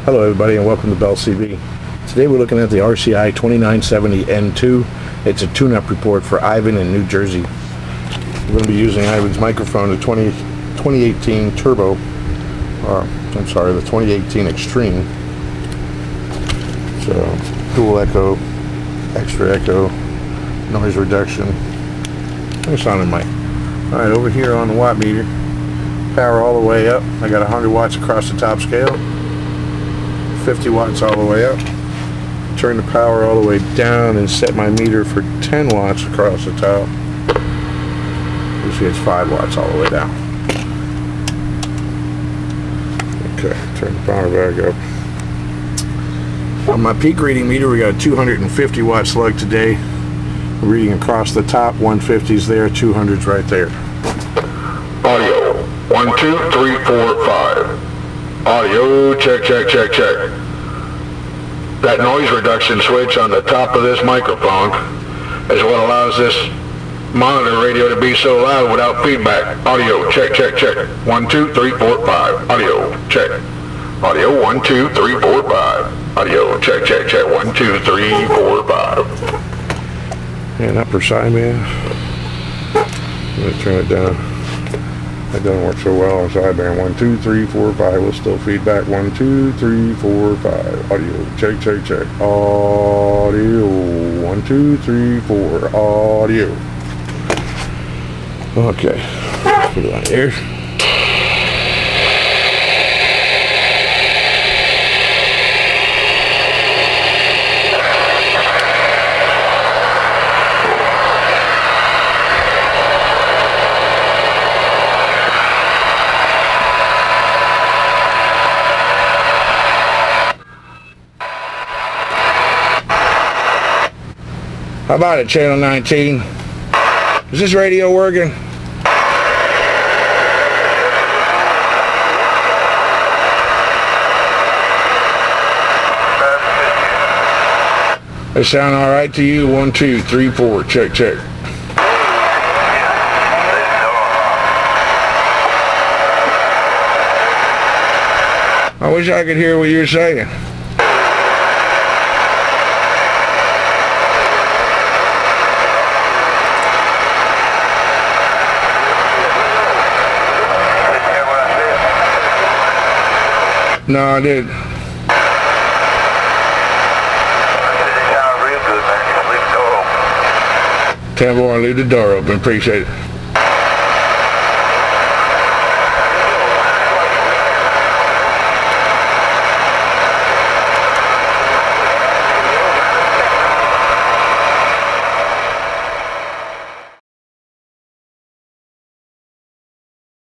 Hello everybody and welcome to Bell CV. Today we're looking at the RCI 2970N2. It's a tune-up report for Ivan in New Jersey. We're going to be using Ivan's microphone, the 2018 Turbo, the 2018 Extreme. So, dual echo, extra echo, noise reduction, and sounding mic. Alright, over here on the watt meter, power all the way up. I got 100 watts across the top scale. 50 watts all the way up. Turn the power all the way down and set my meter for 10 watts across the top. You see it's 5 watts all the way down. Okay, turn the power back up. On my peak reading meter, we got a 250 watt slug today. Reading across the top, 150's there, 200's right there. Audio, 1, 2, 3, 4, 5. Audio, check, check, check, check. That noise reduction switch on the top of this microphone is what allows this monitor radio to be so loud without feedback. Audio, check, check, check. 1, 2, 3, 4, 5. Audio, check. Audio, 1, 2, 3, 4, 5. Audio, check, check, check. 1, 2, 3, 4, 5. And upper sideband. I'm going to turn it down. That doesn't work so well on sideband. 1, 2, 3, 4, 5. We'll still feedback. 1, 2, 3, 4, 5. Audio. Check, check, check. Audio. 1, 2, 3, 4. Audio. Okay. Put it on here. How about it, channel 19? Is this radio working? They sound alright to you? 1, 2, 3, 4. Check, check. I wish I could hear what you're saying. No, I didn't. Leave the door open. 10-4, leave the door open. Appreciate it.